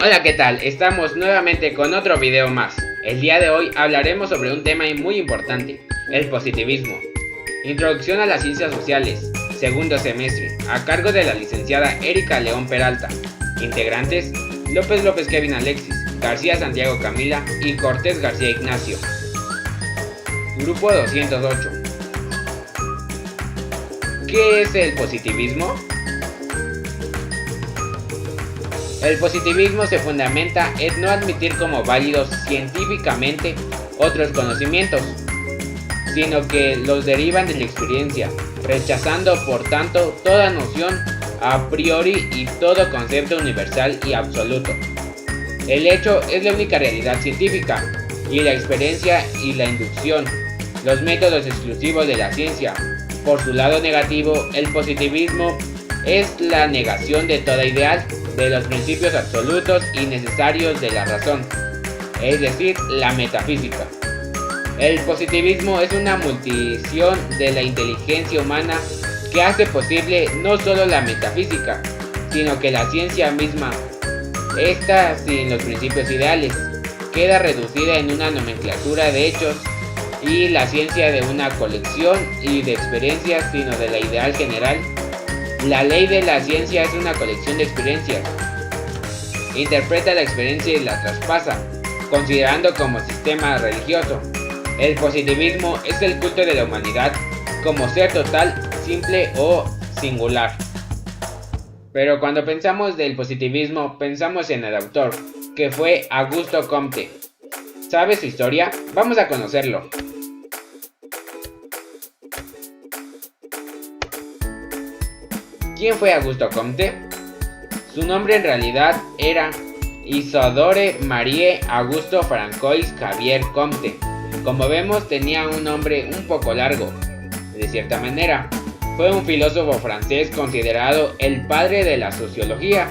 Hola, ¿qué tal? Estamos nuevamente con otro video más. El día de hoy hablaremos sobre un tema muy importante, el positivismo. Introducción a las ciencias sociales, segundo semestre, a cargo de la licenciada Erika León Peralta. Integrantes, López López Kevin Alexis, García Santiago Camila y Cortés García Ignacio. Grupo 208. ¿Qué es el positivismo? El positivismo se fundamenta en no admitir como válidos científicamente otros conocimientos, sino que los derivan de la experiencia, rechazando por tanto toda noción a priori y todo concepto universal y absoluto. El hecho es la única realidad científica, y la experiencia y la inducción, los métodos exclusivos de la ciencia. Por su lado negativo, el positivismo es la negación de toda ideal, de los principios absolutos y necesarios de la razón, es decir, la metafísica. El positivismo es una multición de la inteligencia humana que hace posible no solo la metafísica, sino que la ciencia misma. Esta, sin los principios ideales, queda reducida en una nomenclatura de hechos, y la ciencia de una colección y de experiencias, sino de la ideal general. La ley de la ciencia es una colección de experiencias. Interpreta la experiencia y la traspasa, considerando como sistema religioso. El positivismo es el culto de la humanidad como ser total, simple o singular. Pero cuando pensamos del positivismo, pensamos en el autor, que fue Auguste Comte. ¿Sabes su historia? Vamos a conocerlo. ¿Quién fue Auguste Comte? Su nombre en realidad era Isidore Marie Augusto Francois Xavier Comte. Como vemos, tenía un nombre un poco largo, de cierta manera. Fue un filósofo francés considerado el padre de la sociología.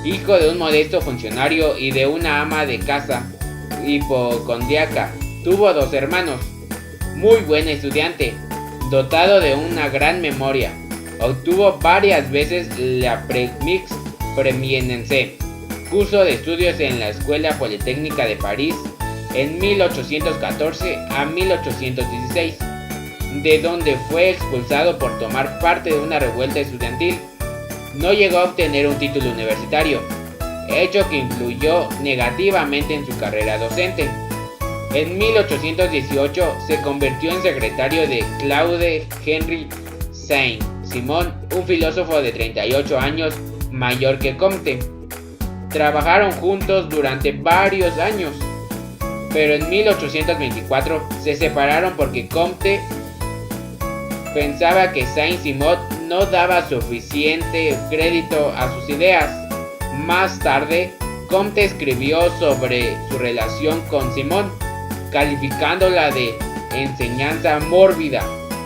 Hijo de un modesto funcionario y de una ama de casa hipocondríaca, tuvo dos hermanos. Muy buen estudiante, dotado de una gran memoria. Obtuvo varias veces la Prix Premiense, curso de estudios en la Escuela Politécnica de París en 1814 a 1816, de donde fue expulsado por tomar parte de una revuelta estudiantil. No llegó a obtener un título universitario, hecho que influyó negativamente en su carrera docente. En 1818 se convirtió en secretario de Claude Henry Saint-Simon, un filósofo de 38 años mayor que Comte. Trabajaron juntos durante varios años, pero en 1824 se separaron porque Comte pensaba que Saint-Simon no daba suficiente crédito a sus ideas. Más tarde, Comte escribió sobre su relación con Simon, calificándola de enseñanza mórbida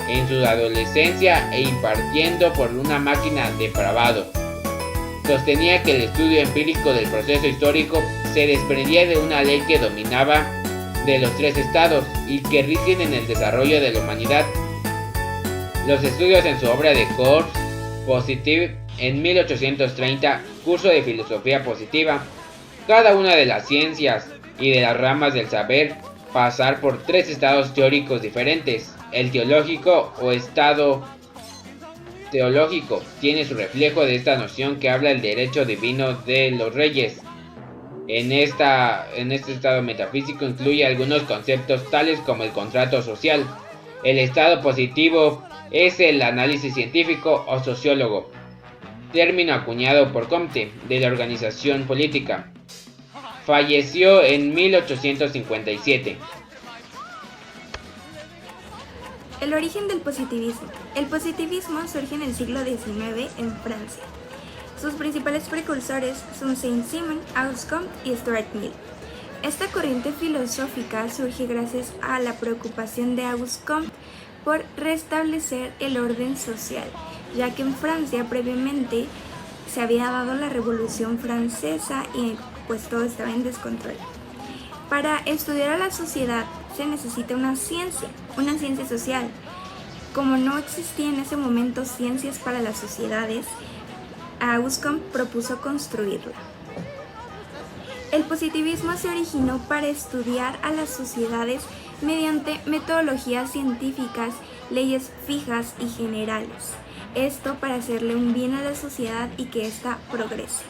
en su adolescencia e impartiendo por una máquina depravado. Sostenía que el estudio empírico del proceso histórico se desprendía de una ley que dominaba de los tres estados y que rigen en el desarrollo de la humanidad. Los estudios en su obra de Cours Positive en 1830, curso de filosofía positiva, cada una de las ciencias y de las ramas del saber pasar por tres estados teóricos diferentes. El teológico o estado teológico tiene su reflejo de esta noción que habla del derecho divino de los reyes. En este estado metafísico incluye algunos conceptos tales como el contrato social. El estado positivo es el análisis científico o sociólogo, término acuñado por Comte, de la organización política. Falleció en 1857. El origen del positivismo. El positivismo surge en el siglo XIX en Francia. Sus principales precursores son Saint-Simon, Auguste Comte y Stuart Mill. Esta corriente filosófica surge gracias a la preocupación de Auguste Comte por restablecer el orden social, ya que en Francia previamente se había dado la Revolución Francesa y pues todo estaba en descontrol. Para estudiar a la sociedad se necesita una ciencia social. Como no existía en ese momento ciencias para las sociedades, Auguste Comte propuso construirla. El positivismo se originó para estudiar a las sociedades mediante metodologías científicas, leyes fijas y generales. Esto para hacerle un bien a la sociedad y que ésta progrese.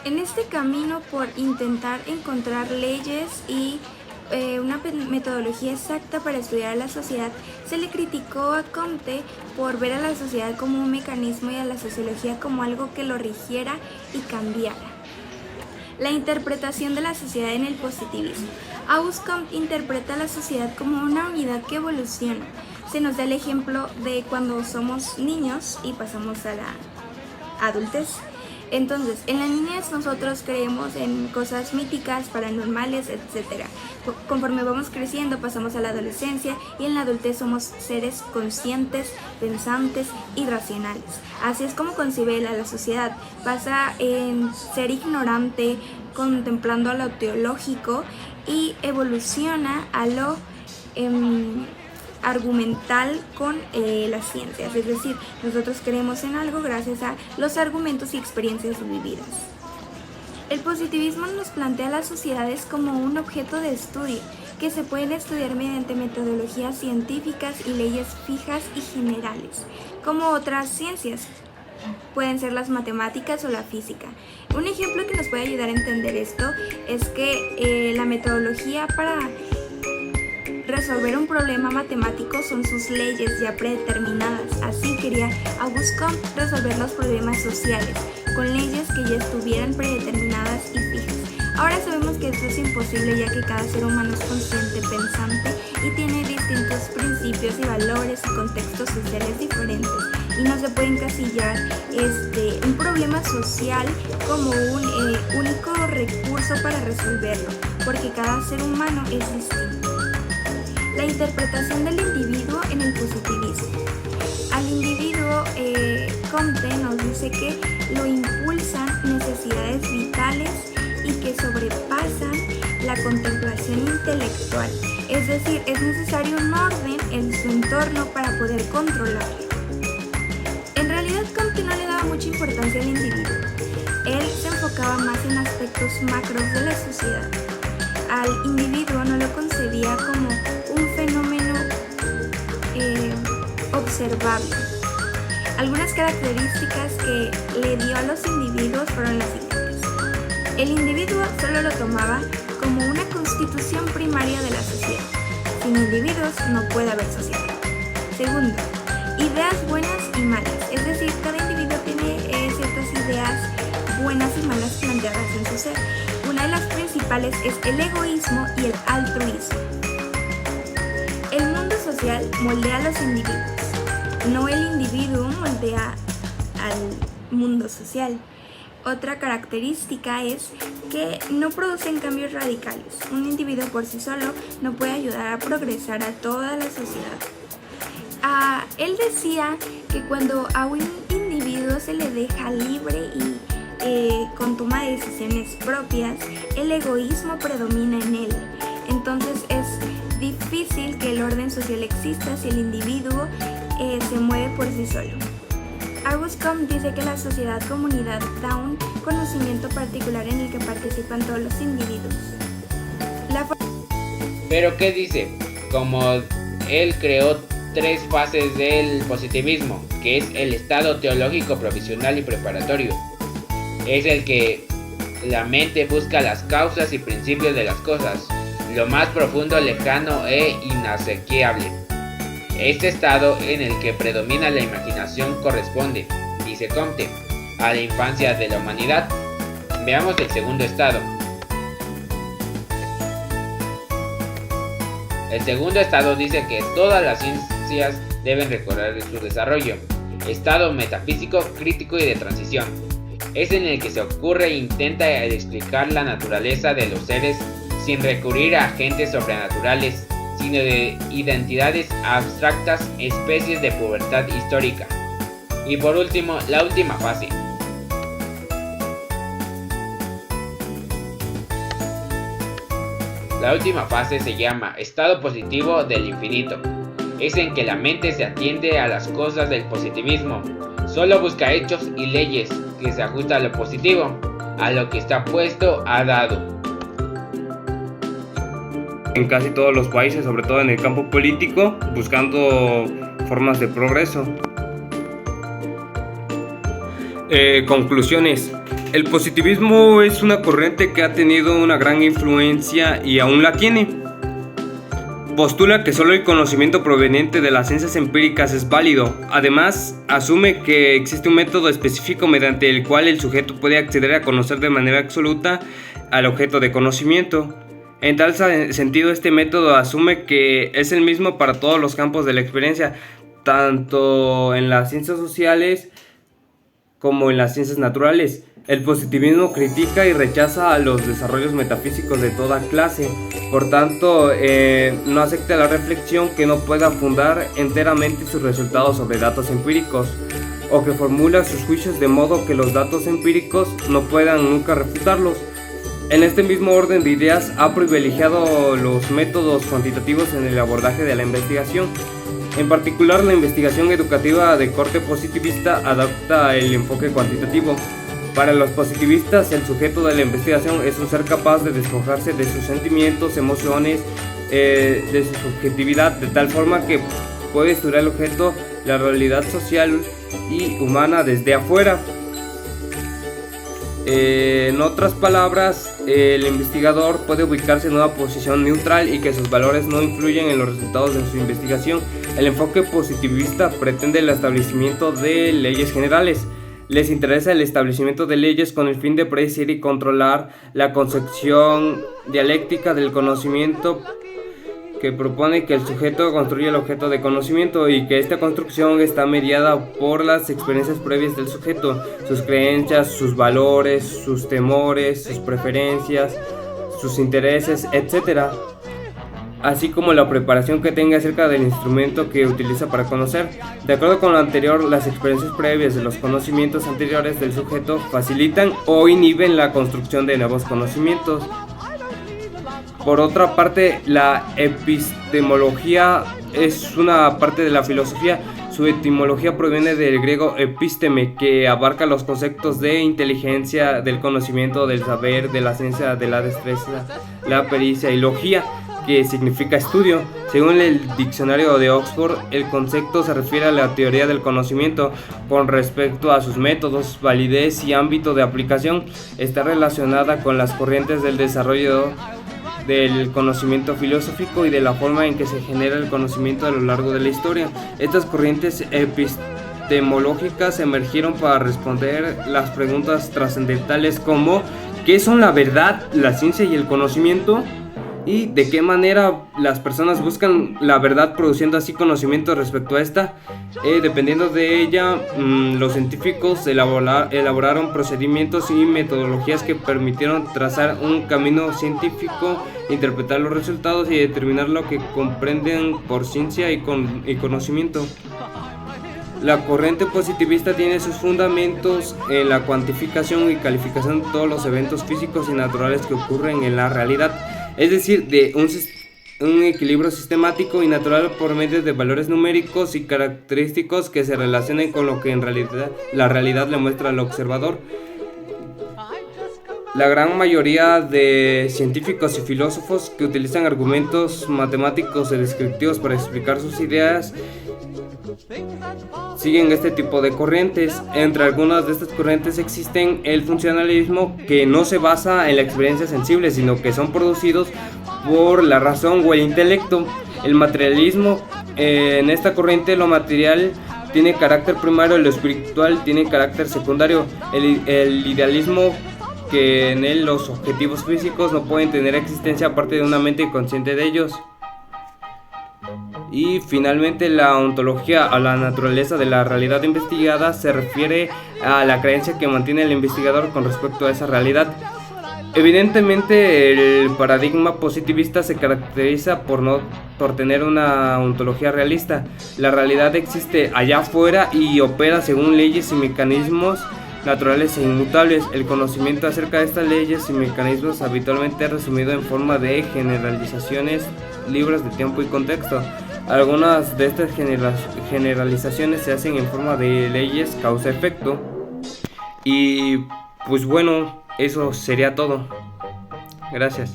En este camino por intentar encontrar leyes y una metodología exacta para estudiar a la sociedad, se le criticó a Comte por ver a la sociedad como un mecanismo y a la sociología como algo que lo rigiera y cambiara. La interpretación de la sociedad en el positivismo. Auguste Comte interpreta a la sociedad como una unidad que evoluciona. Se nos da el ejemplo de cuando somos niños y pasamos a la adultez. Entonces, en la niñez nosotros creemos en cosas míticas, paranormales, etc. Conforme vamos creciendo pasamos a la adolescencia y en la adultez somos seres conscientes, pensantes y racionales. Así es como concibe la sociedad. Pasa en ser ignorante, contemplando a lo teológico y evoluciona a lo argumental con las ciencias, es decir, nosotros creemos en algo gracias a los argumentos y experiencias vividas. El positivismo nos plantea a las sociedades como un objeto de estudio que se pueden estudiar mediante metodologías científicas y leyes fijas y generales, como otras ciencias. Pueden ser las matemáticas o la física. Un ejemplo que nos puede ayudar a entender esto es que la metodología para resolver un problema matemático son sus leyes ya predeterminadas. Así quería Auguste Comte resolver los problemas sociales con leyes que ya estuvieran predeterminadas y fijas. Ahora sabemos que esto es imposible ya que cada ser humano es consciente, pensante y tiene distintos principios y valores y contextos sociales diferentes y no se puede encasillar un problema social como un único recurso para resolverlo, porque cada ser humano es distinto. La interpretación del individuo en el positivismo. Al individuo, Comte nos dice que lo impulsan necesidades vitales y que sobrepasan la contemplación intelectual. Es decir, es necesario un orden en su entorno para poder controlarlo. En realidad, Comte no le daba mucha importancia al individuo. Él se enfocaba más en aspectos macros de la sociedad. Al individuo no lo concebía como un fenómeno observable. Algunas características que le dio a los individuos fueron las siguientes. El individuo solo lo tomaba como una constitución primaria de la sociedad. Sin individuos no puede haber sociedad. Segundo, ideas buenas y malas. Es decir, cada individuo tiene ciertas ideas buenas y malas planteadas en su ser. Una de las principales es el egoísmo y el altruismo. El mundo social moldea a los individuos, no el individuo moldea al mundo social. Otra característica es que no producen cambios radicales. Un individuo por sí solo no puede ayudar a progresar a toda la sociedad. Él decía que cuando a un individuo se le deja libre y con toma de decisiones propias, el egoísmo predomina en él. Entonces es difícil que el orden social exista si el individuo se mueve por sí solo. Auguste Comte dice que la sociedad-comunidad da un conocimiento particular en el que participan todos los individuos. Pero ¿qué dice? Como él creó 3 fases del positivismo, que es el estado teológico provisional y preparatorio. Es el que la mente busca las causas y principios de las cosas, lo más profundo, lejano e inasequible. Este estado en el que predomina la imaginación corresponde, dice Comte, a la infancia de la humanidad. Veamos el segundo estado. El segundo estado dice que todas las ciencias deben recorrer su desarrollo. Estado metafísico, crítico y de transición. Es en el que se ocurre e intenta explicar la naturaleza de los seres sin recurrir a agentes sobrenaturales, sino de identidades abstractas, especies de pubertad histórica. Y por último, la última fase. La última fase se llama estado positivo del infinito. Es en que la mente se atiende a las cosas del positivismo. Solo busca hechos y leyes que se ajustan a lo positivo. a lo que está puesto ha dado. En casi todos los países, sobre todo en el campo político, buscando formas de progreso. Conclusiones. El positivismo es una corriente que ha tenido una gran influencia y aún la tiene. Postula que solo el conocimiento proveniente de las ciencias empíricas es válido. Además, asume que existe un método específico mediante el cual el sujeto puede acceder a conocer de manera absoluta al objeto de conocimiento. En tal sentido, este método asume que es el mismo para todos los campos de la experiencia, tanto en las ciencias sociales como en las ciencias naturales. El positivismo critica y rechaza a los desarrollos metafísicos de toda clase. Por tanto, no acepta la reflexión que no pueda fundar enteramente sus resultados sobre datos empíricos, o que formula sus juicios de modo que los datos empíricos no puedan nunca refutarlos. En este mismo orden de ideas, ha privilegiado los métodos cuantitativos en el abordaje de la investigación. En particular, la investigación educativa de corte positivista adopta el enfoque cuantitativo. Para los positivistas, el sujeto de la investigación es un ser capaz de despojarse de sus sentimientos, emociones, de su subjetividad, de tal forma que puede estudiar el objeto, la realidad social y humana desde afuera. En otras palabras, el investigador puede ubicarse en una posición neutral y que sus valores no influyen en los resultados de su investigación. El enfoque positivista pretende el establecimiento de leyes generales. Les interesa el establecimiento de leyes con el fin de predecir y controlar la concepción dialéctica del conocimiento, que propone que el sujeto construye el objeto de conocimiento y que esta construcción está mediada por las experiencias previas del sujeto, sus creencias, sus valores, sus temores, sus preferencias, sus intereses, etc., así como la preparación que tenga acerca del instrumento que utiliza para conocer. De acuerdo con lo anterior, las experiencias previas de los conocimientos anteriores del sujeto facilitan o inhiben la construcción de nuevos conocimientos. Por otra parte, la epistemología es una parte de la filosofía. Su etimología proviene del griego episteme, que abarca los conceptos de inteligencia, del conocimiento, del saber, de la ciencia, de la destreza, la pericia y logía, que significa estudio. Según el diccionario de Oxford, el concepto se refiere a la teoría del conocimiento con respecto a sus métodos, validez y ámbito de aplicación. Está relacionada con las corrientes del desarrollo del conocimiento filosófico y de la forma en que se genera el conocimiento a lo largo de la historia. Estas corrientes epistemológicas emergieron para responder las preguntas trascendentales como ¿qué son la verdad, la ciencia y el conocimiento? Y de qué manera las personas buscan la verdad, produciendo así conocimiento respecto a esta. Dependiendo de ella, los científicos elaboraron procedimientos y metodologías que permitieron trazar un camino científico, interpretar los resultados y determinar lo que comprenden por ciencia y conocimiento. La corriente positivista tiene sus fundamentos en la cuantificación y calificación de todos los eventos físicos y naturales que ocurren en la realidad, es decir, de un equilibrio sistemático y natural por medio de valores numéricos y característicos que se relacionen con lo que en realidad la realidad le muestra al observador. La gran mayoría de científicos y filósofos que utilizan argumentos matemáticos y descriptivos para explicar sus ideas siguen este tipo de corrientes. Entre algunas de estas corrientes existen el funcionalismo, que no se basa en la experiencia sensible, sino que son producidos por la razón o el intelecto. El materialismo, en esta corriente lo material tiene carácter primario y lo espiritual tiene carácter secundario. El idealismo, que en él los objetivos físicos no pueden tener existencia aparte de una mente consciente de ellos. Y finalmente, la ontología a la naturaleza de la realidad investigada se refiere a la creencia que mantiene el investigador con respecto a esa realidad. Evidentemente, el paradigma positivista se caracteriza por tener una ontología realista. La realidad existe allá afuera y opera según leyes y mecanismos naturales e inmutables. El conocimiento acerca de estas leyes y mecanismos habitualmente es resumido en forma de generalizaciones libres de tiempo y contexto. Algunas de estas generalizaciones se hacen en forma de leyes causa-efecto. Y pues bueno, eso sería todo. Gracias.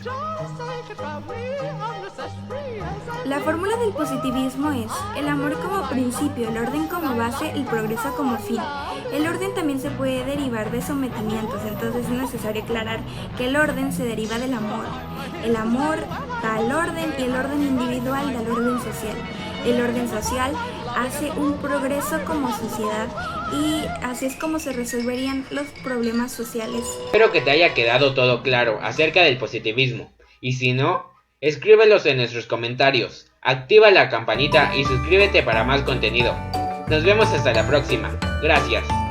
La fórmula del positivismo es el amor como principio, el orden como base, el progreso como fin. El orden también se puede derivar de sometimientos, entonces es necesario aclarar que el orden se deriva del amor. El amor da al orden y el orden individual da al orden social. El orden social hace un progreso como sociedad y así es como se resolverían los problemas sociales. Espero que te haya quedado todo claro acerca del positivismo, y si no, escríbelos en nuestros comentarios, activa la campanita y suscríbete para más contenido. Nos vemos hasta la próxima. Gracias.